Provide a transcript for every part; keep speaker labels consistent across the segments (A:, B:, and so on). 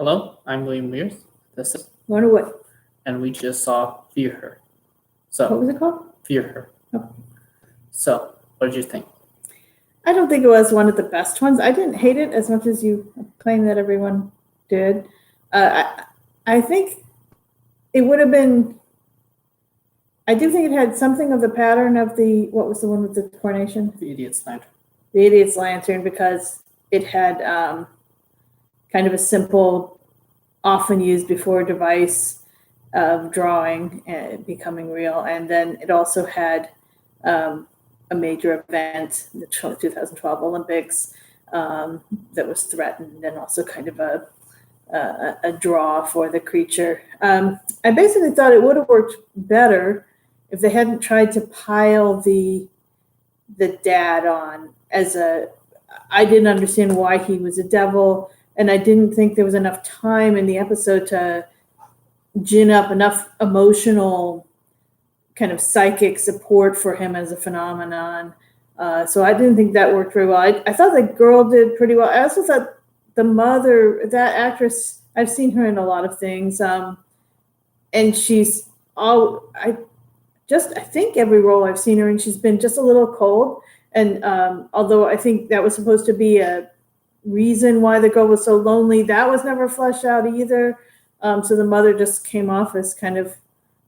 A: Hello, I'm William Mears. This is,
B: Wonder what?
A: and we just saw Fear Her.
B: What
A: So,
B: was it called?
A: Fear Her.
B: Oh.
A: So, what did you think?
B: I don't think it was one of the best ones. I didn't hate it as much as you claim that everyone did. I think it would have been. I do think it had something of the pattern of what was the one with the coronation?
A: The Idiot's Lantern.
B: The Idiot's Lantern, because it had kind of a simple, often used before device of drawing and becoming real. And then it also had a major event, the 2012 Olympics, that was threatened, and also kind of a draw for the creature. I basically thought it would have worked better if they hadn't tried to pile the dad on as I didn't understand why he was a devil, and I didn't think there was enough time in the episode to gin up enough emotional kind of psychic support for him as a phenomenon. So I didn't think that worked very well. I thought the girl did pretty well. I also thought the mother, that actress, I've seen her in a lot of things. And she's I think every role I've seen her in, she's been just a little cold. And although I think that was supposed to be a reason why the girl was so lonely, that was never fleshed out either. So the mother just came off as kind of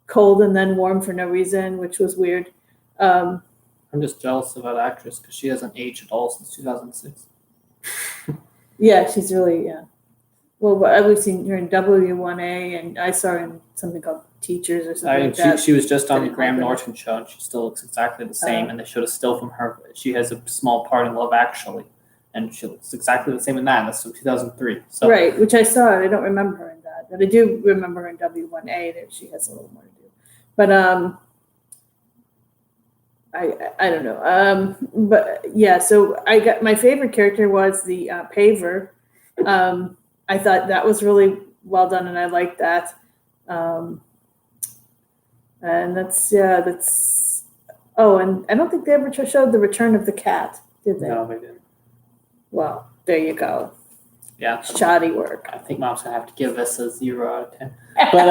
B: cold and then warm for no reason, which was weird.
A: I'm just jealous of that actress because she hasn't aged at all since 2006.
B: Yeah, she's really, yeah. Well, we've seen her in W1A, and I saw her in something called Teachers or something like that.
A: She was just on the
B: Didn't
A: Graham
B: like her.
A: Norton show, and she still looks exactly the same. And they showed a still from her. She has a small part in Love Actually, and she looks exactly the same in that. And that's from 2003. So.
B: Right, which I saw. I don't remember her in that, but I do remember her in W1A. That she has a little more to do. But I don't know. But yeah, so I got my favorite character was the paver. I thought that was really well done, and I liked that. And that's. Oh, and I don't think they ever showed the return of the cat, did they?
A: No, they didn't.
B: Well, there you go.
A: Yeah.
B: Shoddy work.
A: I think Mom's gonna have to give this a 0 out of 10. But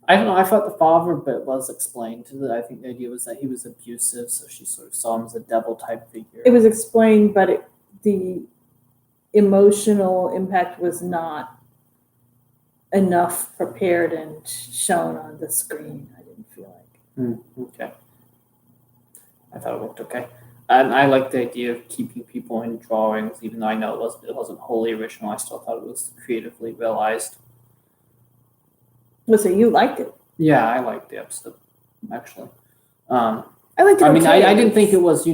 A: I don't know. I thought the father bit was explained. I think the idea was that he was abusive, so she sort of saw him as a devil type figure.
B: It was explained, but the emotional impact was not enough prepared and shown on the screen. I didn't feel like.
A: Okay. I thought it worked okay. And I like the idea of keeping people in drawings, even though I know it wasn't wholly original. I still thought it was creatively realized.
B: So you liked it?
A: Yeah, I liked the episode, actually.
B: I liked it.
A: I mean,
B: okay.
A: I didn't think it was,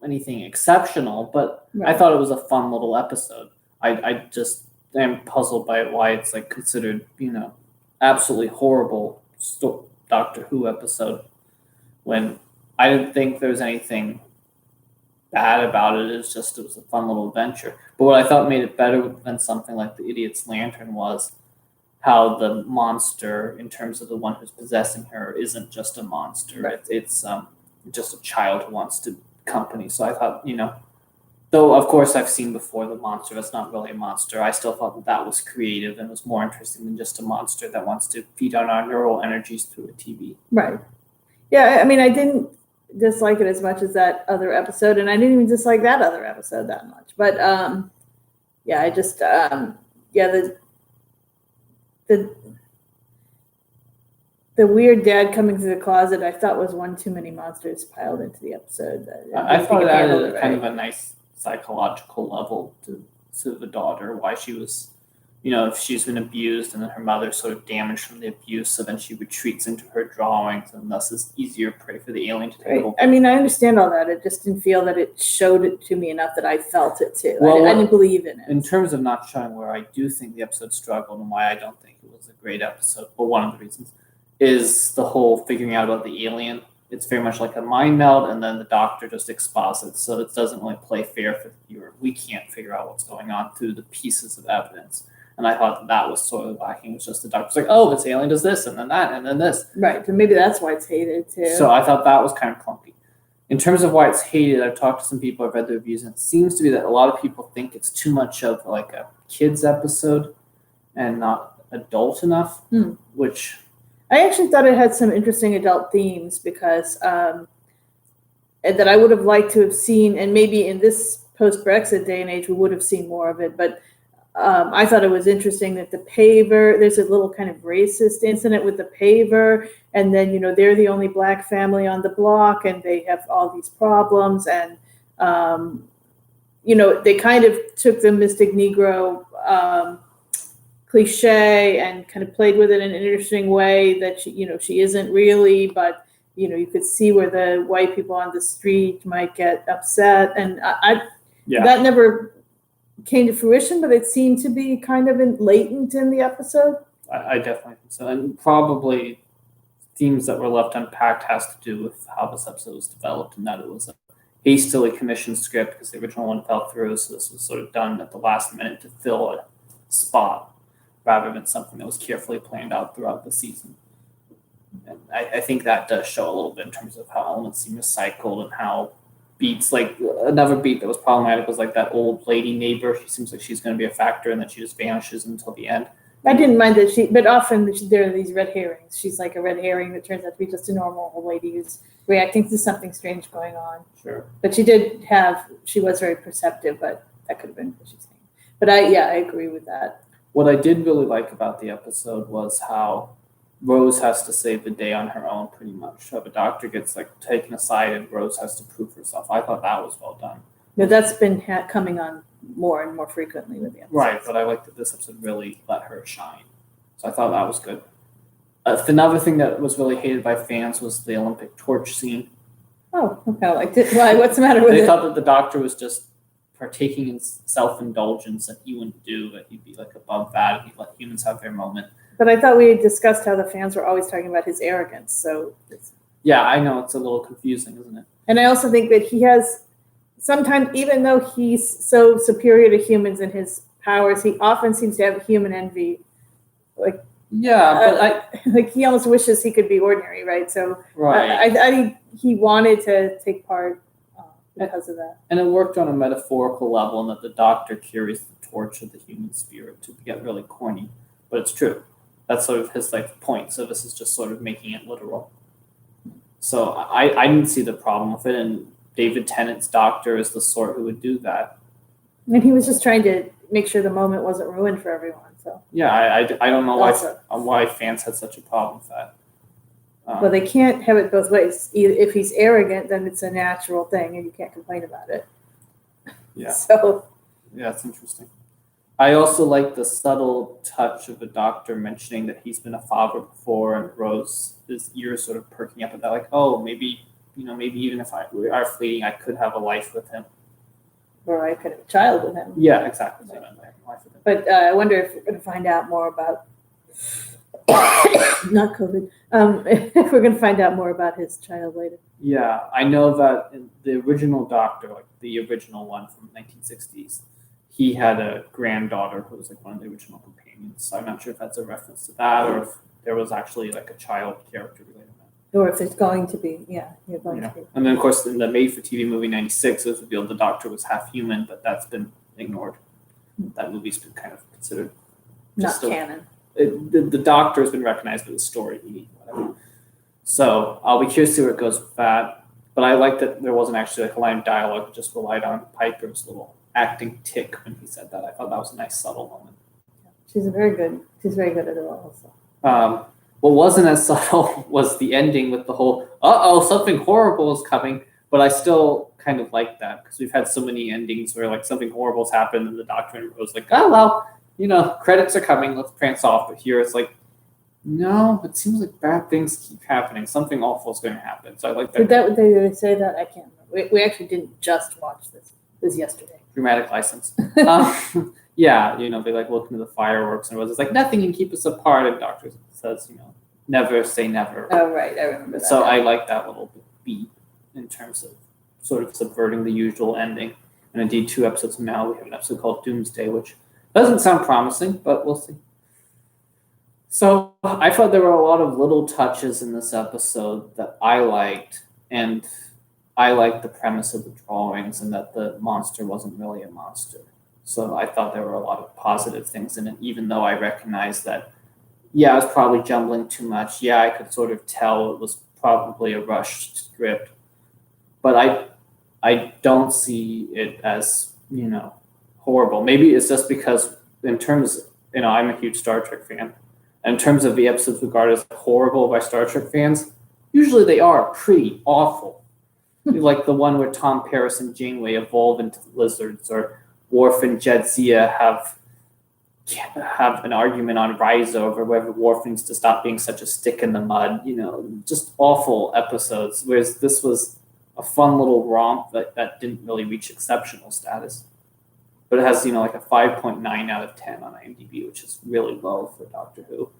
A: anything exceptional, but
B: Right.
A: I thought it was a fun little episode. I just am puzzled by why it's like considered, absolutely horrible Doctor Who episode, when I didn't think there was anything bad about it. It was a fun little adventure. But what I thought made it better than something like the Idiot's Lantern was how the monster, in terms of the one who's possessing her, isn't just a monster.
B: Right.
A: It's just a child who wants to company. So I thought, though of course I've seen before the monster that's not really a monster, I still thought that was creative and was more interesting than just a monster that wants to feed on our neural energies through a TV.
B: Right. Yeah, I mean, I didn't dislike it as much as that other episode, and I didn't even dislike that other episode that much. But yeah, I just the weird dad coming through the closet, I thought was one too many monsters piled into the episode.
A: I thought it added kind of a nice psychological level to the daughter, why she was, if she's been abused and then her mother sort of damaged from the abuse, so then she retreats into her drawings and thus is easier prey for the alien to take over.
B: I mean, I understand all that. It just didn't feel that it showed it to me enough that I felt it too.
A: Well,
B: I didn't believe in it.
A: In terms of not showing where I do think the episode struggled and why I don't think it was a great episode, well, one of the reasons is the whole figuring out about the alien. It's very much like a mind meld, and then the doctor just exposits, so it doesn't really play fair for the viewer. We can't figure out what's going on through the pieces of evidence. And I thought that was sort of lacking. It was just the doctor's like, oh, this alien does this, and then that, and then this.
B: Right, and maybe that's why it's hated too.
A: So I thought that was kind of clunky. in terms of why it's hated, I've talked to some people, I've read the reviews, and it seems to be that a lot of people think it's too much of like a kids episode and not adult enough, which
B: I actually thought it had some interesting adult themes because that I would have liked to have seen, and maybe in this post-Brexit day and age, we would have seen more of it. But I thought it was interesting that the paver, there's a little kind of racist incident with the paver, and then, you know, they're the only black family on the block, and they have all these problems, and, you know, they kind of took the Mystic Negro cliche and kind of played with it in an interesting way that she, you know, she isn't really, but you know, you could see where the white people on the street might get upset, and that never came to fruition, but it seemed to be kind of latent in the episode.
A: I definitely think so, and probably themes that were left unpacked has to do with how this episode was developed, and that it was a hastily commissioned script because the original one fell through, so this was sort of done at the last minute to fill a spot rather than something that was carefully planned out throughout the season. And I think that does show a little bit in terms of how elements seem recycled and how beats, like another beat that was problematic was like that old lady neighbor. She seems like she's going to be a factor and then she just vanishes until the end.
B: I didn't mind that but often there are these red herrings. She's like a red herring that turns out to be just a normal old lady who's reacting to something strange going on.
A: Sure.
B: But she was very perceptive, but that could have been what she's saying. But I agree with that.
A: What I did really like about the episode was how Rose has to save the day on her own, pretty much. So the doctor gets like taken aside, and Rose has to prove herself. I thought that was well done.
B: No, that's been coming on more and more frequently with the episodes.
A: Right, but I like that this episode really let her shine. So I thought that was good. Another thing that was really hated by fans was the Olympic torch scene.
B: Oh, okay. I liked it. Why? What's the matter with it?
A: They thought that the doctor was just partaking in self-indulgence that he wouldn't do, that he'd be like above that, and he'd let humans have their moment.
B: But I thought we had discussed how the fans were always talking about his arrogance. So
A: yeah, I know it's a little confusing, isn't it?
B: And I also think that he has sometimes, even though he's so superior to humans in his powers, he often seems to have human envy. Like like he almost wishes he could be ordinary, right? So
A: right.
B: I think he wanted to take part because of that.
A: And it worked on a metaphorical level, in that the doctor carries the torch of the human spirit, to get really corny, but it's true. That's sort of his like point. So this is just sort of making it literal. So I didn't see the problem with it, and David Tennant's doctor is the sort who would do that.
B: And he was just trying to make sure the moment wasn't ruined for everyone. So
A: yeah, I don't know why fans had such a problem with that.
B: Well, they can't have it both ways. If he's arrogant, then it's a natural thing, and you can't complain about it.
A: Yeah.
B: So.
A: Yeah, it's interesting. I also like the subtle touch of the doctor mentioning that he's been a father before, and Rose's ears sort of perking up at that, like, oh, maybe even if we are fleeting, I could have a life with him. Or I could have a child with him. Yeah, exactly. So I have a life with him.
B: But I wonder if we're going to find out more about, not COVID, if we're going to find out more about his child later.
A: Yeah, I know that in the original Doctor, like the original one from the 1960s, he had a granddaughter who was like one of the original companions. So I'm not sure if that's a reference to that, or if there was actually like a child character related to that.
B: Or if it's going to be, you're going to be.
A: And then of course in the made-for-TV movie '96, it was revealed the Doctor was half human, but that's been ignored. That movie's been kind of considered
B: not canon.
A: The Doctor has been recognized by the story, whatever. So I'll be curious to see where it goes with that. But I like that there wasn't actually like a line of dialogue; it just relied on Piper's little acting tick when he said that. I thought that was a nice subtle moment.
B: She's very good at it also.
A: What wasn't as subtle was the ending with the whole something horrible is coming. But I still kind of like that, because we've had so many endings where like something horrible has happened and the Doctor was like, oh well, credits are coming, let's prance off. But here it's like, no, it seems like bad things keep happening. Something awful is going to happen. So I like that.
B: Did they say that? I can't remember. We actually didn't just watch this. It was yesterday.
A: Dramatic license. Yeah, they like look into the fireworks and it was like, nothing can keep us apart. And Doctor says, never say never.
B: Oh, right. I remember that.
A: So I like that little beat in terms of sort of subverting the usual ending. And indeed, 2 episodes from now, we have an episode called Doomsday, which doesn't sound promising, but we'll see. So I thought there were a lot of little touches in this episode that I liked. And I liked the premise of the drawings and that the monster wasn't really a monster. So I thought there were a lot of positive things in it, even though I recognized that, yeah, I was probably jumbling too much. Yeah, I could sort of tell it was probably a rushed script, but I don't see it as, horrible. Maybe it's just because in terms, I'm a huge Star Trek fan. And in terms of the episodes regarded as horrible by Star Trek fans, usually they are pretty awful. Like the one where Tom Paris and Janeway evolve into lizards, or Worf and Jadzia have an argument on Risa over whether Worf needs to stop being such a stick in the mud. Just awful episodes. Whereas this was a fun little romp that didn't really reach exceptional status. But it has, like a 5.9 out of 10 on IMDb, which is really low for Doctor Who.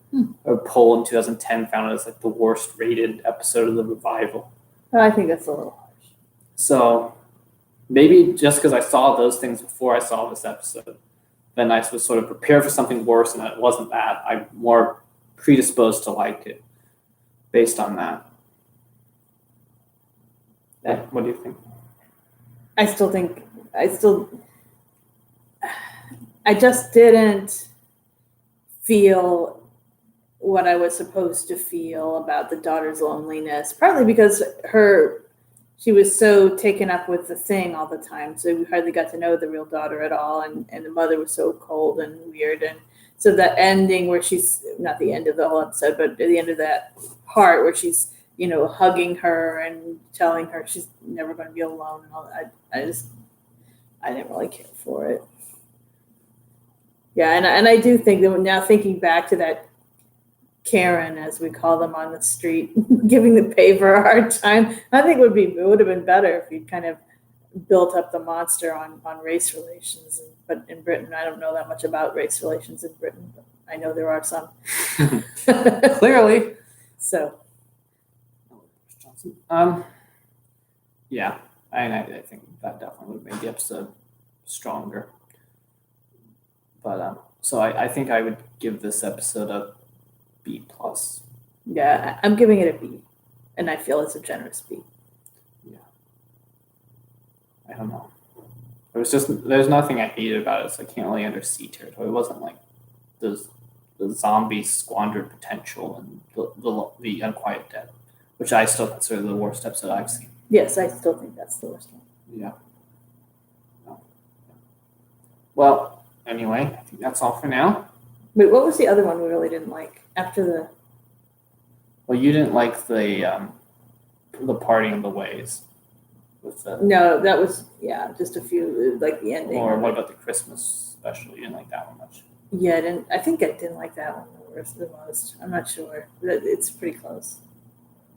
A: A poll in 2010 found it as like the worst rated episode of the revival.
B: Oh, I think that's a little harsh.
A: So maybe just because I saw those things before I saw this episode, then I was sort of prepared for something worse, and it wasn't that. I'm more predisposed to like it based on that. What do you think?
B: I just didn't feel what I was supposed to feel about the daughter's loneliness, partly because she was so taken up with the thing all the time, so we hardly got to know the real daughter at all, and the mother was so cold and weird, and so that ending where she's, not the end of the whole episode, but at the end of that part where she's, hugging her and telling her she's never going to be alone and all that, I didn't really care for it. Yeah, and I do think that now, thinking back to that Karen, as we call them on the street, giving the paver a hard time, I think it would have been better if you'd kind of built up the monster on race relations. But in Britain, I don't know that much about race relations in Britain, but I know there are some.
A: Clearly.
B: So.
A: Yeah, I think that definitely would have made the episode stronger. But so I think I would give this episode a B+.
B: Yeah, I'm giving it a B, and I feel it's a generous B.
A: Yeah. I don't know. There's nothing I hated about it, so I can't really under C territory. It wasn't like the zombies squandered potential and the Unquiet Dead, which I still consider the worst episode I've seen.
B: Yes, I still think that's the worst one.
A: Yeah. No. Well, anyway, I think that's all for now.
B: Wait, what was the other one we really didn't like after the?
A: Well, you didn't like the parting of the ways.
B: No, that was just a few, like the ending.
A: Or what about the Christmas special? You didn't like that one much.
B: Yeah, I think I didn't like that one the most. I'm not sure. It's pretty close.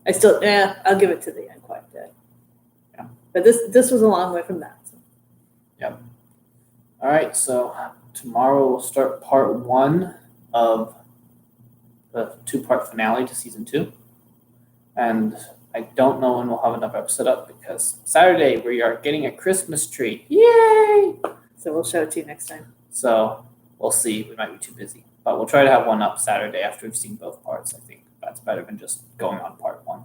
B: I'll give it to the Unquiet Dead.
A: Yeah. But
B: this was a long way from that. So.
A: Yep. All right, so tomorrow we'll start part 1 of the 2-part finale to season 2. And I don't know when we'll have another episode up because Saturday we are getting a Christmas tree. Yay!
B: So we'll show it to you next time.
A: So we'll see. We might be too busy. But we'll try to have one up Saturday after we've seen both parts, I think. That's better than just going on part 1.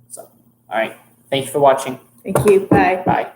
A: So, all right. Thank you for watching.
B: Thank you. Bye.
A: Bye.